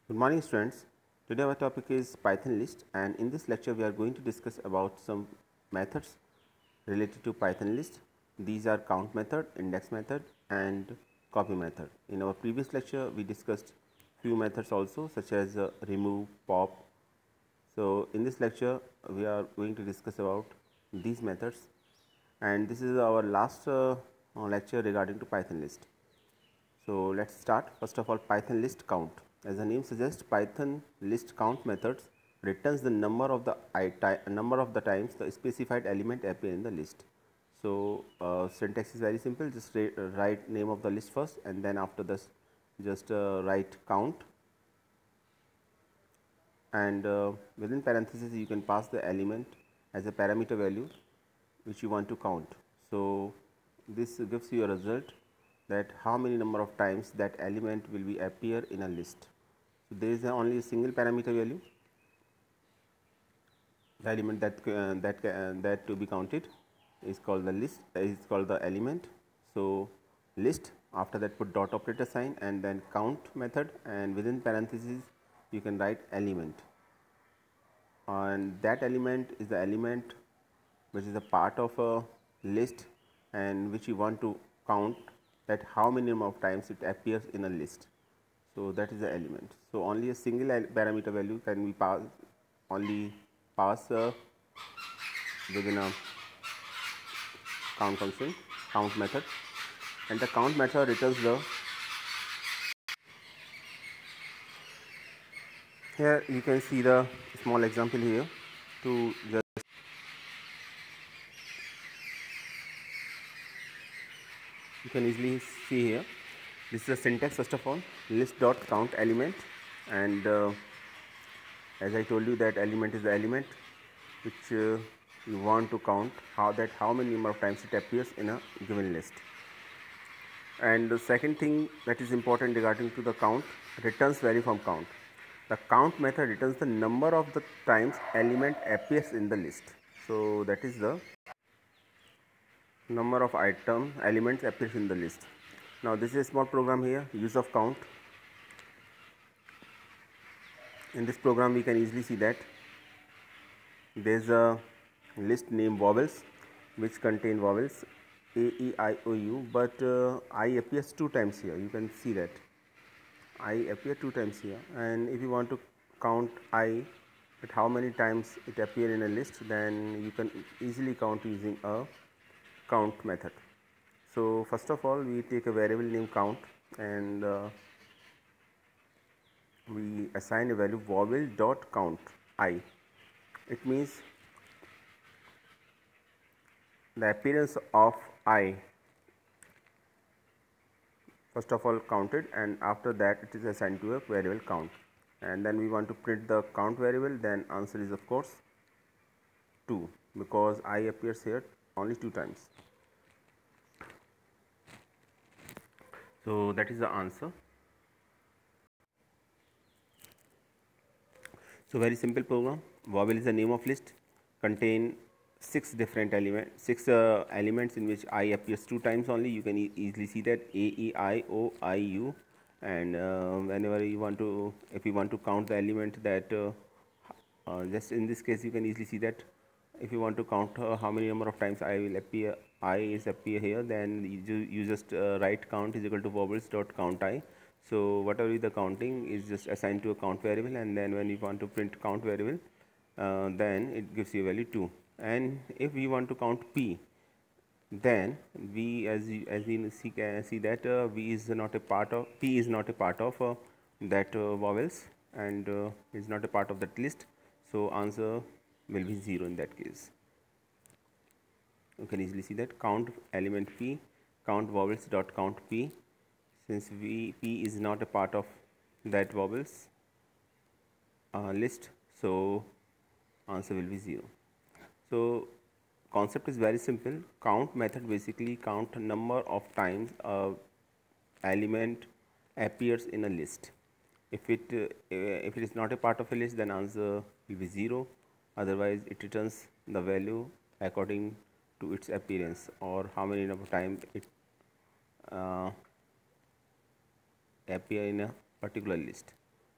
Good morning students. Today our topic is Python list, and in this lecture we are going to discuss about some methods related to Python list. These are count method, index method and copy method. In our previous lecture we discussed few methods also such as remove, pop. So in this lecture we are going to discuss about these methods, and this is our last lecture regarding to Python list. So let's start. First of all, Python list count. As the name suggests, Python list count methods returns the number of the times the specified element appear in the list. So syntax is very simple. Just write name of the list first, and then after this, just write count, and within parentheses you can pass the element as a parameter value which you want to count. So this gives you a result that how many number of times that element will be appear in a list. So there is only a single parameter value. The element that to be counted is called the list, is called the element. So list, after that put dot operator sign and then count method, and within parentheses you can write element, and that element is the element which is a part of a list and which you want to count that how many number of times it appears in a list. So that is the element. So only a single parameter value can be pass within a count function, count method, and the count method returns the. Here you can see the small example here to just. You can easily see here. This is the syntax. First of all, list dot count element, and as I told you that element is the element which you want to count how many number of times it appears in a given list. And the second thing that is important regarding to the count, returns value from count. The count method returns the number of the times element appears in the list. So that is the number of elements appears in the list. Now this is a small program here, use of count. In this program we can easily see that there is a list named vowels which contain vowels A, E, I, O, U, but I appears 2 times here. You can see that I appear 2 times here, and if you want to count I at how many times it appear in a list, then you can easily count using a count method. So first of all we take a variable named count, and we assign a value vowel dot count I. It means the appearance of I first of all counted, and after that it is assigned to a variable count, and then we want to print the count variable. Then answer is of course 2, because I appears here only 2 times. So that is the answer. So very simple program. Vowel is the name of list, contain 6 different elements in which I appears 2 times only. You can easily see that A, E, I, O, I, U, and whenever you want to, if you want to count the element that just in this case you can easily see that if you want to count how many number of times I will appear, I is appear here, then you just write count is equal to vowels dot count I. So whatever is the counting is just assigned to a count variable, and then when you want to print count variable, then it gives you value 2. And if we want to count P, then we as you see that V is not a part of, P is not a part of that vowels, and is not a part of that list. So answer will be 0 in that case. You can easily see that count element P, count vowels dot count P. Since P is not a part of that vowels list, so answer will be 0. So concept is very simple. Count method basically count number of times a element appears in a list. If it is not a part of a list, then answer will be 0. Otherwise it returns the value according to its appearance, or how many number of time it appear in a particular list.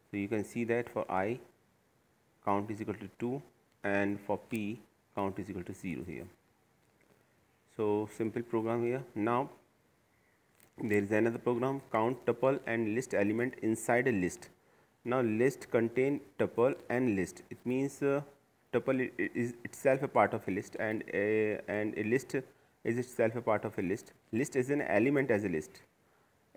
So you can see that for I count is equal to 2 and for P count is equal to 0 here. So simple program here. Now there is another program, count tuple and list element inside a list. Now list contain tuple and list. It means tuple is itself a part of a list, and a list is itself a part of a list. List is an element as a list.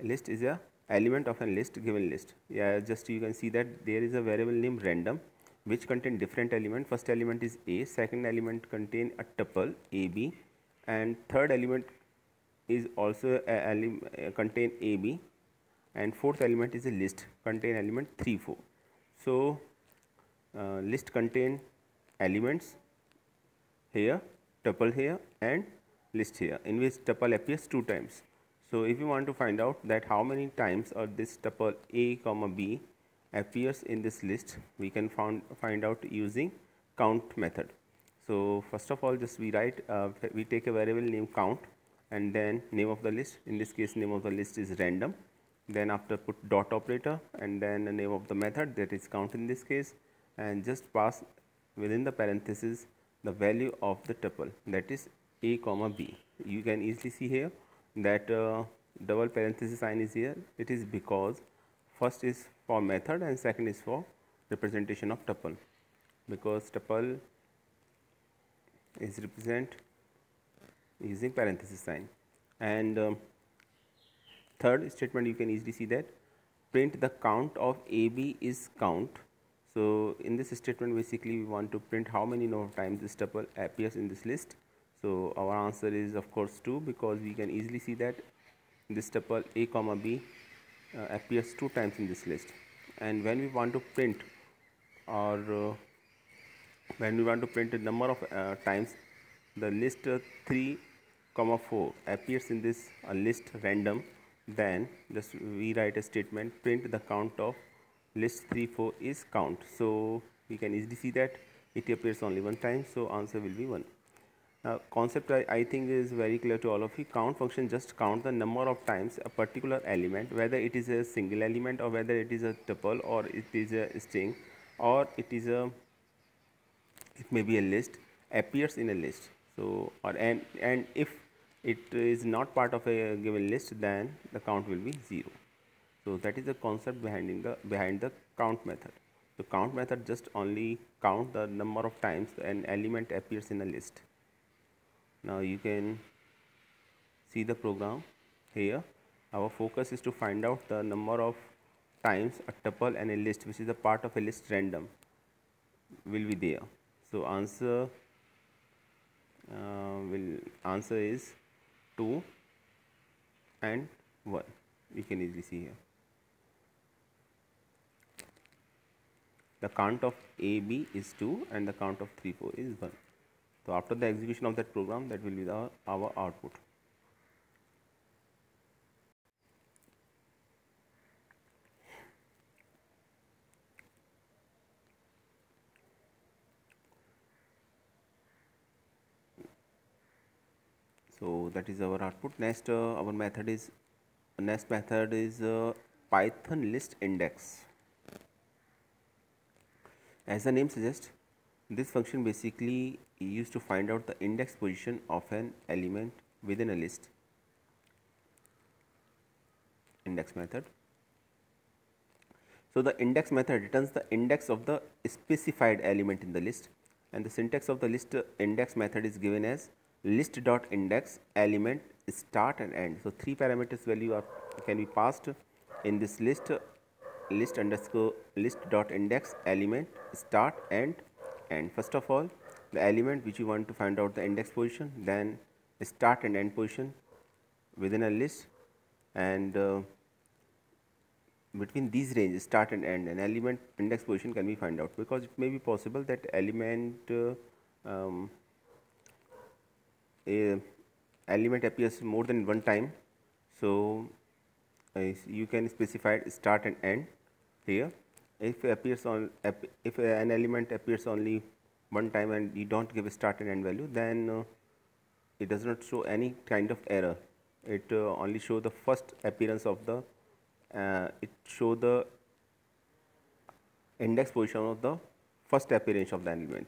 A list is a element of a list, given list. Yeah, just you can see that there is a variable named random which contain different element. First element is A, second element contain a tuple AB, and third element is also contain AB, and fourth element is a list contain element 3 4. So list contain elements here, tuple here, and list here, in which tuple appears 2 times. So if you want to find out that how many times or this tuple A comma B appears in this list, we can find out using count method. So first of all, just we write we take a variable named count and then name of the list. In this case, name of the list is random. Then after put dot operator and then the name of the method, that is count in this case, and just pass within the parenthesis the value of the tuple, that is A comma B. You can easily see here that double parenthesis sign is here. It is because first is for method and second is for representation of tuple, because tuple is represent using parenthesis sign. And third statement, you can easily see that print the count of AB is count. So in this statement, basically we want to print how many times this tuple appears in this list. So our answer is of course 2, because we can easily see that this tuple A comma B appears 2 times in this list. And when we want to print or when we want to print the number of times the list 3 comma 4 appears in this list random, then just we write a statement, print the count of list 3 4 is count. So we can easily see that it appears only 1 time, so answer will be 1. Now concept I think is very clear to all of you. Count function just count the number of times a particular element, whether it is a single element or whether it is a tuple or it is a string or it may be a list, appears in a list. So or and if it is not part of a given list, then the count will be 0. So that is the concept behind the count method. So count method just only count the number of times an element appears in a list. Now you can see the program here. Our focus is to find out the number of times a tuple and a list, which is a part of a list random, will be there. So answer is 2 and 1. You can easily see here. The count of AB is 2 and the count of 3 4 is 1. So after the execution of that program, that will be our output. So that is our output. Next our method is Python list index. As the name suggests, this function basically used to find out the index position of an element within a list. Index method. So the index method returns the index of the specified element in the list, and the syntax of the list index method is given as list.index element start and end. So 3 parameters value can be passed in this list underscore list.index element start and end. First of all, the element which you want to find out the index position, then start and end position within a list, and between these ranges start and end, an element index position can be find out, because it may be possible that element element appears more than one time. So you can specify start and end here. If an element appears only one time and you don't give a start and end value, then it does not show any kind of error. It only show the first appearance of the it show the index position of the first appearance of the element.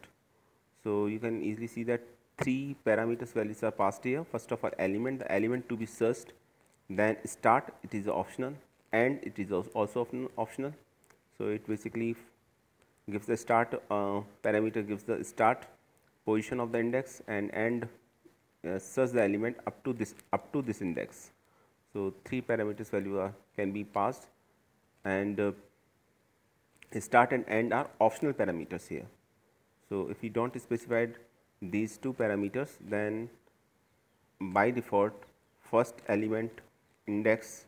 So you can easily see that three parameters values are passed here. First of all, the element to be searched, then start, it is optional, and it is also optional. So it basically gives the start parameter gives the start position of the index, and end search the element up to this index. So three parameters value can be passed, and start and end are optional parameters here. So if we don't specify these two parameters, then by default first element index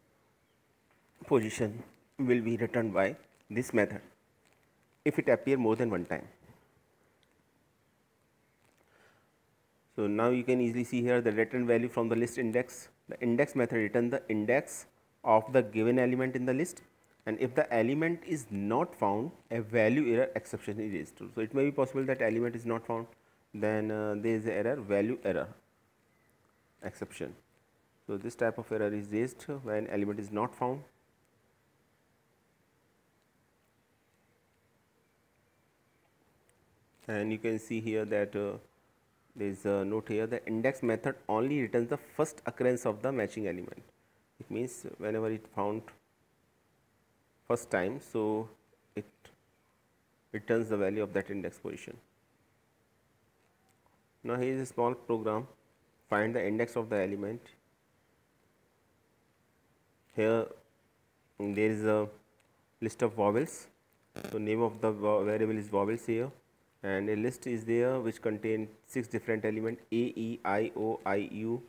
position will be returned by this method if it appear more than one time. So now you can easily see here the return value from the list index. The index method return the index of the given element in the list, and if the element is not found, a value error exception is raised. So it may be possible that element is not found, then there is error, value error exception. So this type of error is raised when element is not found. And you can see here that there is a note here, the index method only returns the first occurrence of the matching element. It means whenever it found first time, so it returns the value of that index position. Now here is a small program, find the index of the element. Here there is a list of vowels, so name of the variable is vowels here, and a list is there which contain 6 different elements A, E, I, O, I, U,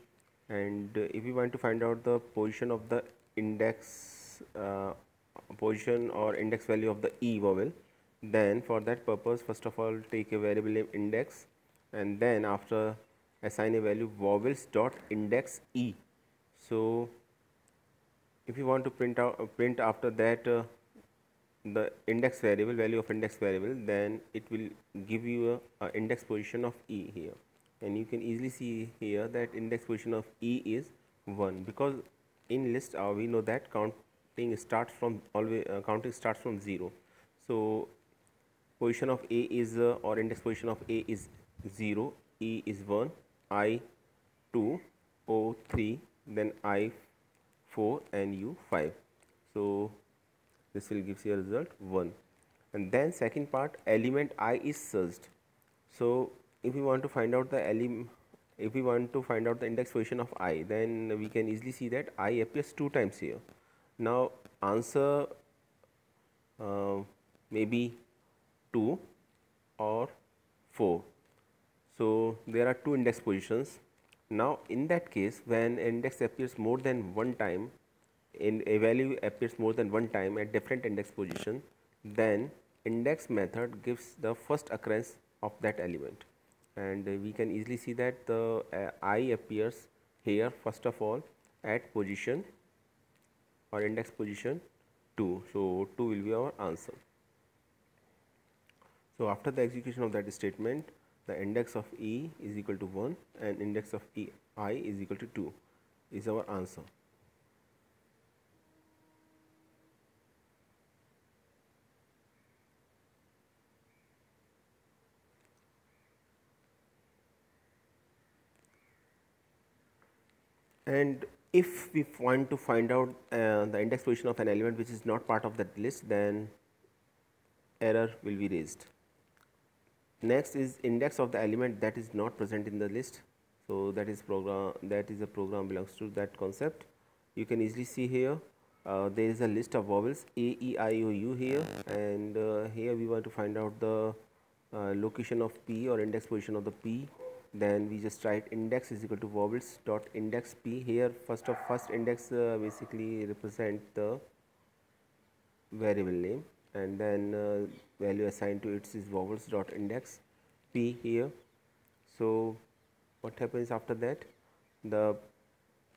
and if we want to find out the position of the index position or index value of the E vowel, then for that purpose first of all take a variable name index, and then after assign a value vowels dot index E. So if you want to print after that the index variable, value of index variable, then it will give you a index position of E here, and you can easily see here that index position of E is 1, because in list we know that counting starts from 0. So position of A is or index position of A is 0, E is 1, I 2, O 3, then I 4, and U 5. So this will give you a result 1. And then second part, element I is searched. So if we want to find out the index position of I, then we can easily see that I appears 2 times here. Now answer maybe 2 or 4. So there are 2 index positions. Now in that case, when index appears more than one time, in a value appears more than one time at different index position, then index method gives the first occurrence of that element, and we can easily see that the I appears here first of all at position or index position 2. So 2 will be our answer. So after the execution of that statement, the index of E is equal to 1 and index of I is equal to 2 is our answer. And if we want to find out the index position of an element which is not part of that list, then error will be raised. Next is index of the element that is not present in the list. So that is a program belongs to that concept. You can easily see here there is a list of vowels A, E, I, O, U here, and here we want to find out the location of P or index position of the P. Then we just write index is equal to vowels dot index P. Here first index basically represent the variable name, and then value assigned to it is vowels dot index P here. So what happens after that?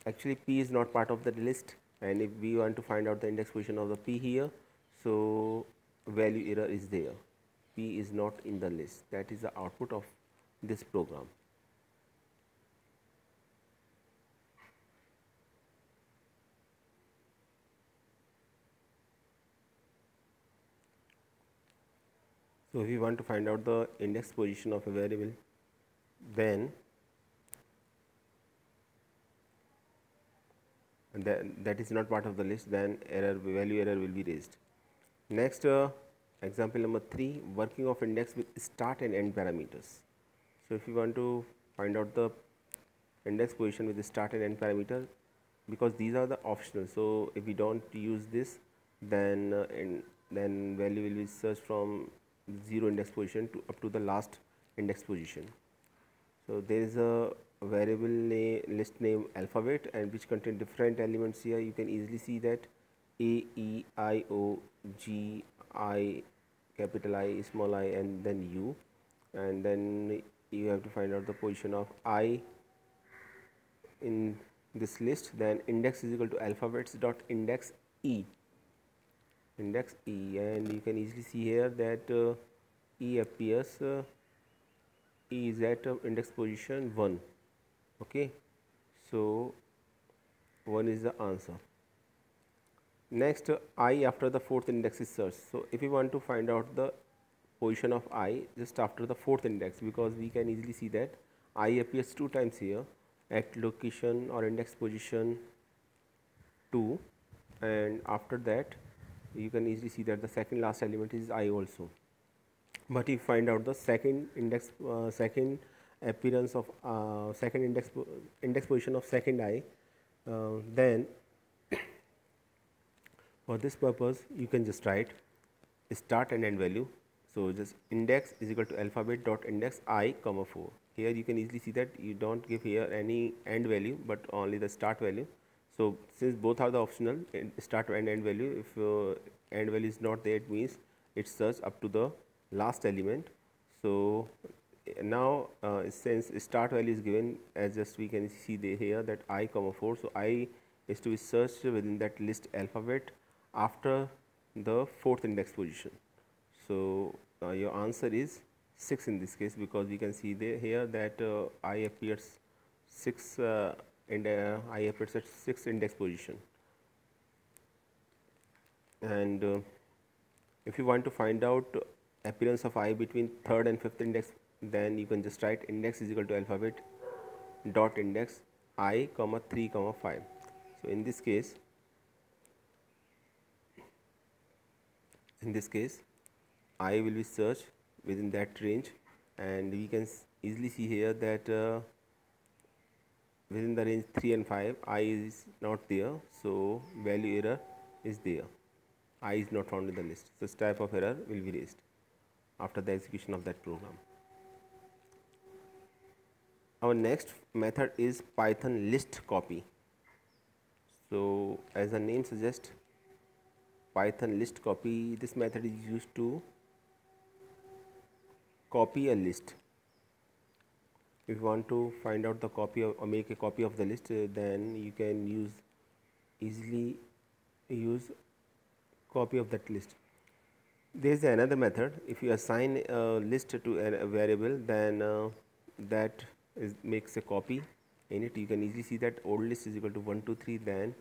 Actually P is not part of the list, and if we want to find out the index position of the P here, so value error is there. P is not in the list. That is the output of this program. So if we want to find out the index position of a variable, then that is not part of the list, then value error will be raised. Next, example number 3, working of index with start and end parameters. So if you want to find out the index position with the start and end parameter, because these are the optional, so if we don't use this, then then value will be searched from 0 index position to up to the last index position. So there is a variable list name alphabet, and which contain different elements. Here you can easily see that A, E, I, O, G, I, capital I, small I, and then U, and then you have to find out the position of I in this list. Then index is equal to alphabets dot index E, and you can easily see here that E appears, E is at index position 1. Okay, so 1 is the answer. Next, I after the 4th index is searched. So if we want to find out the position of I just after the 4th index, because we can easily see that I appears 2 times here at location or index position 2, and after that you can easily see that the second last element is I also. But if you find out the second index, second appearance of second index position of second I, then for this purpose you can just write start and end value. So just index is equal to alphabet dot index I comma 4. Here you can easily see that you don't give here any end value but only the start value. So since both are the optional, start and end value, if end value is not there, it means it searches up to the last element. So now since start value is given as just we can see here that I comma 4, so I is to be searched within that list alphabet after the 4th index position. So your answer is 6 in this case, because we can see here that I appears 6 and I appears at 6th index position. And if you want to find out appearance of I between 3rd and 5th index, then you can just write index is equal to alphabet dot index I comma 3 comma 5. So in this case I will be searched within that range, and we can easily see here that within the range 3 and 5 I is not there, so value error is there, I is not found in the list. So this type of error will be raised after the execution of that program. Our next method is Python list copy. So as the name suggests, Python list copy, this method is used to copy a list. If you want to find out the copy of, or make a copy of the list, then you can easily use copy of that list. There is another method. If you assign a list to a variable, then that makes a copy in it. You can easily see that old list is equal to 1, 2, 3, then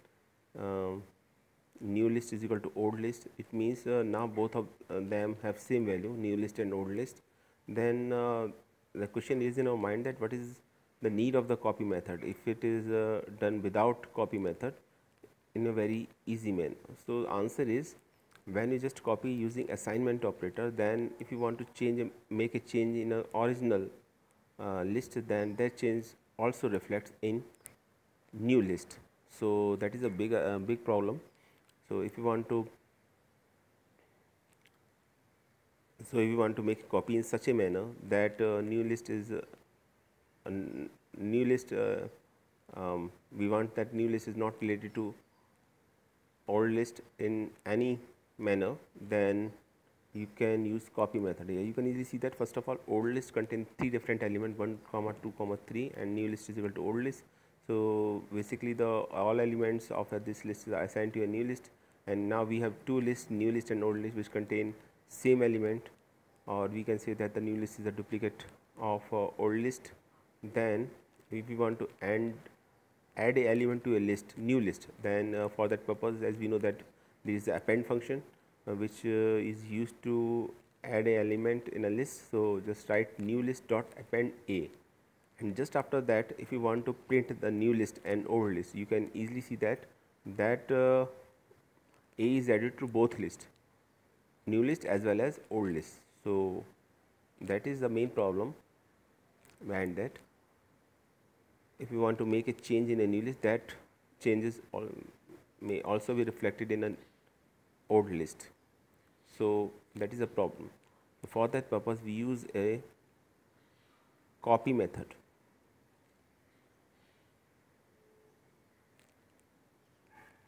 new list is equal to old list. It means now both of them have same value, new list and old list. Then the question is in our mind that what is the need of the copy method if it is done without copy method in a very easy manner. So answer is, when you just copy using assignment operator, then if you want to make a change in an original list, then that change also reflects in new list. So that is a big problem. So if you want to make a copy in such a manner that new list is we want that new list is not related to old list in any manner, then you can use copy method. Here you can easily see that first of all old list contains 3 different elements, 1, 2, 3, and new list is equal to old list. So basically all elements of this list are assigned to a new list, and now we have 2 lists, new list and old list, which contain same element, or we can say that the new list is a duplicate of old list. Then if we want to add a element to a list, new list, then for that purpose, as we know that there is the append function which is used to add a element in a list, so just write new list dot append a, and just after that if you want to print the new list and old list, you can easily see that a is added to both lists, new list as well as old list. So that is the main problem behind that. If you want to make a change in a new list, that changes may also be reflected in an old list. So that is a problem. For that purpose we use a copy method.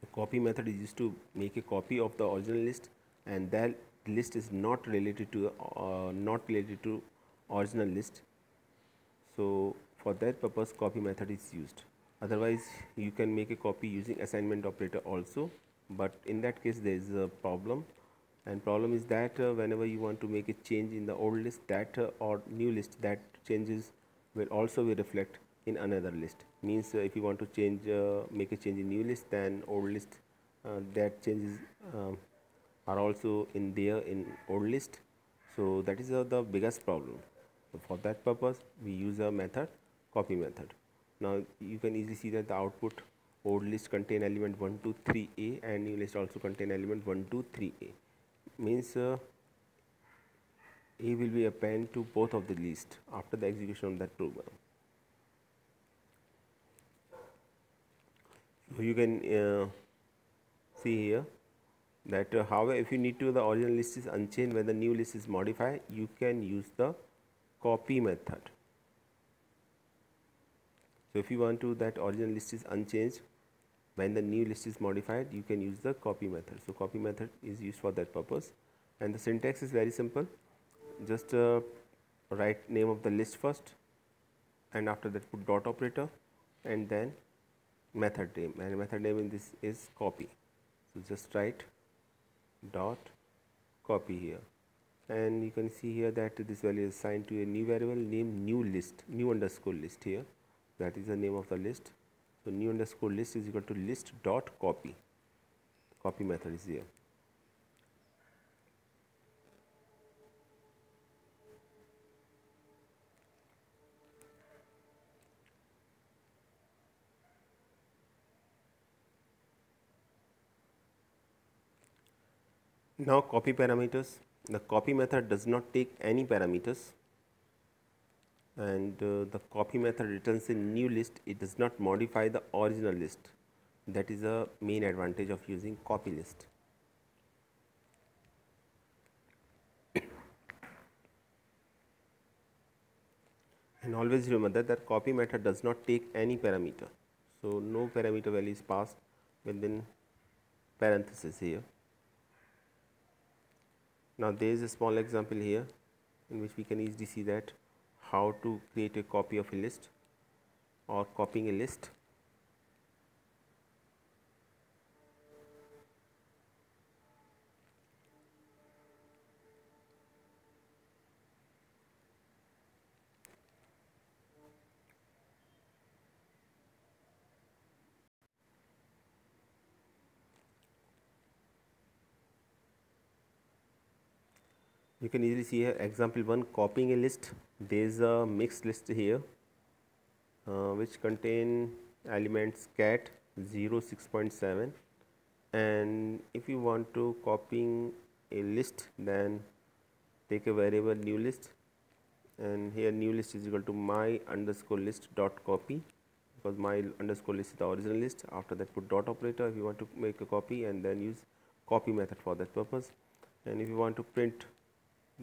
The copy method is used to make a copy of the original list, and that list is not related to original list. So for that purpose copy method is used. Otherwise you can make a copy using assignment operator also, but in that case there is a problem, and problem is that whenever you want to make a change in the old list, that or new list, that changes will also be reflect in another list. Means if you want to change make a change in new list, then old list that changes are also in there in old list. So that is the biggest problem. So for that purpose we use a method, copy method. Now you can easily see that the output old list contain element 1 2 3a and new list also contain element 1 2 3a. Means a will be append to both of the list after the execution of that program. So you can see here that however if you need to the original list is unchanged when the new list is modified, you can use the copy method. So if you want to that original list is unchanged when the new list is modified, you can use the copy method. So copy method is used for that purpose, and the syntax is very simple. Just write name of the list first, and after that put dot operator, and then method name, and method name in this is copy. So just write dot copy here, and you can see here that this value is assigned to a new variable named new list, new underscore list here. That is the name of the list. So new underscore list is equal to list dot copy. Copy method is here. Now copy parameters. The copy method does not take any parameters, and the copy method returns a new list. It does not modify the original list. That is the main advantage of using copy list. And always remember that copy method does not take any parameter. So no parameter value is passed within parenthesis here. Now there is a small example here in which we can easily see that how to create a copy of a list or copying a list. You can easily see here example 1, copying a list. There is a mixed list here which contain elements cat 0 6.7, and if you want to copying a list, then take a variable new list, and here new list is equal to my underscore list dot copy, because my underscore list is the original list. After that put dot operator if you want to make a copy, and then use copy method for that purpose. And if you want to print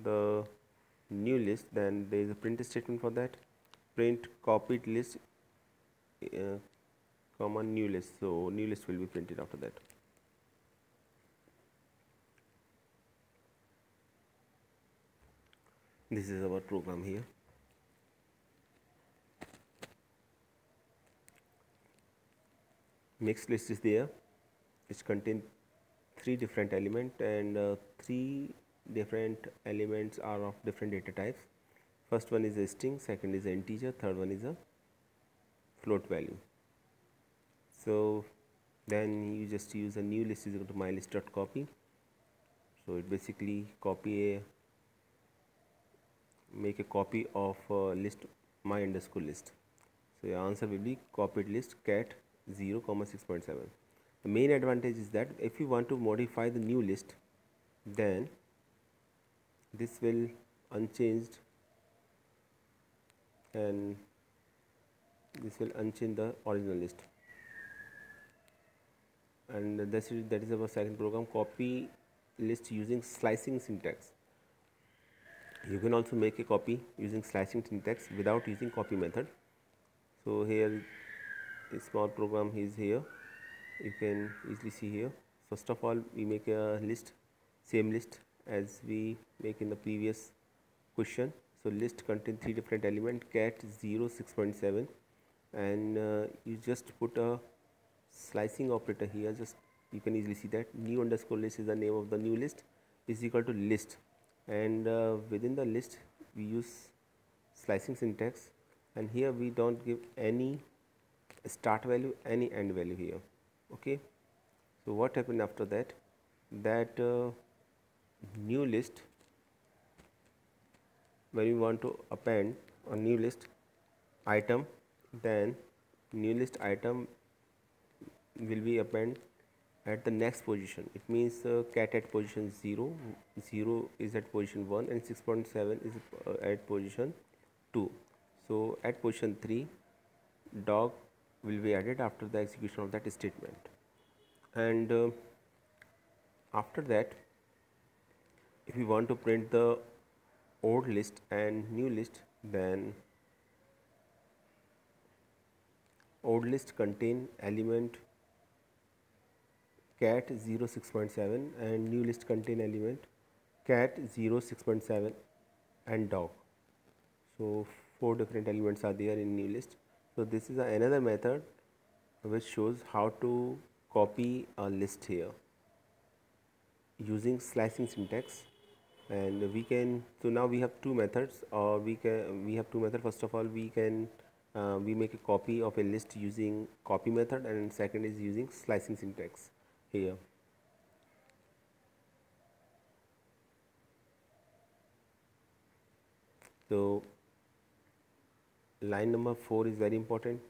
the new list, then there is a print statement for that. Print copied list comma new list. So new list will be printed after that. This is our program here. Mixed list is there, which contain 3 different elements, and 3 different elements are of different data types. First one is a string, second is an integer, third one is a float value. So then you just use a new list is equal to my list dot copy. So it basically copy a make a copy of list my underscore list. So your answer will be copied list cat 0 comma 6.7. The main advantage is that if you want to modify the new list, then this will unchanged and this will unchain the original list. And that is our second program, copy list using slicing syntax. You can also make a copy using slicing syntax without using copy method. So here a small program is here, you can easily see here. First of all, we make a list, same list as we make in the previous question. So list contains 3 different elements, cat 0 6.7, and you just put a slicing operator here. Just you can easily see that new underscore list is the name of the new list, is equal to list, and within the list we use slicing syntax, and here we don't give any start value, any end value here. Okay, so what happened after that, that new list, when we want to append a new list item, then new list item will be append at the next position. It means cat at position 0, 0 is at position 1, and 6.7 is at position 2. So at position 3, dog will be added after the execution of that statement. And after that, if we want to print the old list and new list, then old list contain element cat 0 6.7 and new list contain element cat 0 6.7 and dog. So 4 different elements are there in new list. So this is another method which shows how to copy a list here using slicing syntax. And we can, so now we have two methods, or we have two methods. First of all, we can we make a copy of a list using copy method, and second is using slicing syntax here. So line number 4 is very important,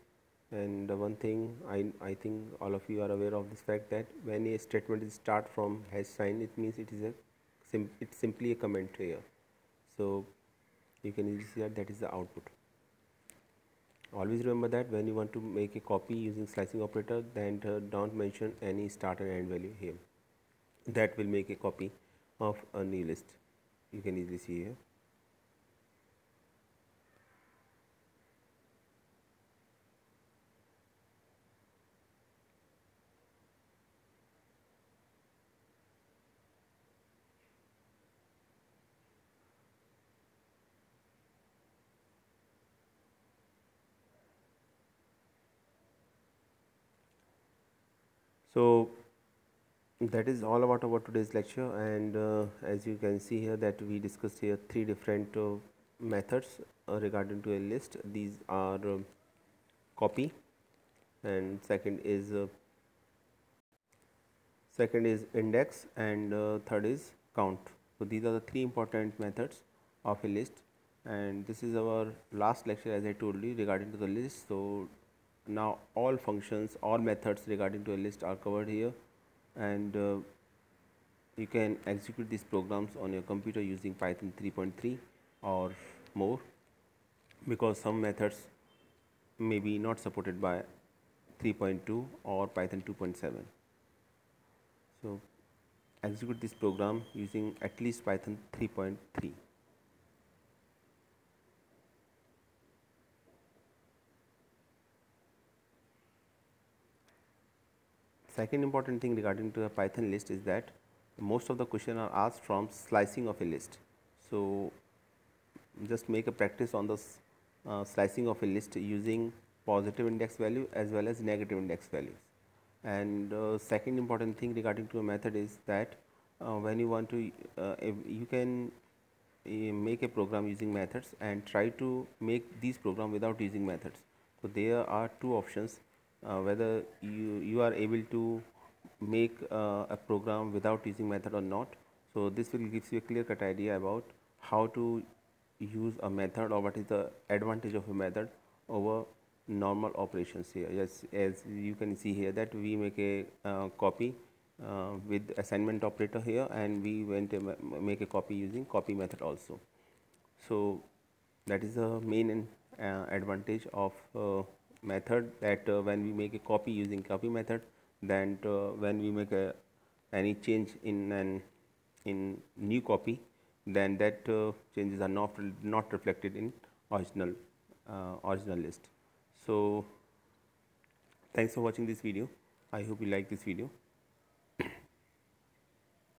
and one thing I think all of you are aware of this fact that when a statement is start from hash sign, it means it is a it's simply a comment here. So you can easily see that is the output. Always remember that when you want to make a copy using slicing operator, then don't mention any start and end value here. That will make a copy of a new list. You can easily see here. So that is all about our today's lecture, and as you can see here that we discussed here 3 different methods regarding to a list. These are copy, and second is index, and third is count. So these are the 3 important methods of a list, and this is our last lecture, as I told you, regarding to the list. So now all functions, all methods regarding to a list are covered here, and you can execute these programs on your computer using Python 3.3 or more, because some methods may be not supported by 3.2 or Python 2.7. So execute this program using at least Python 3.3. Second important thing regarding to a Python list is that most of the questions are asked from slicing of a list. So just make a practice on the slicing of a list using positive index value as well as negative index values. And second important thing regarding to a method is that when you want to you can make a program using methods and try to make these program without using methods. So there are two options, whether you are able to make a program without using method or not. So this will gives you a clear cut idea about how to use a method, or what is the advantage of a method over normal operations here. Yes, as you can see here that we make a copy with assignment operator here, and we went to make a copy using copy method also. So that is the main advantage of method, that when we make a copy using copy method, then when we make any change in new copy, then that changes are not reflected in original list. So thanks for watching this video. I hope you like this video.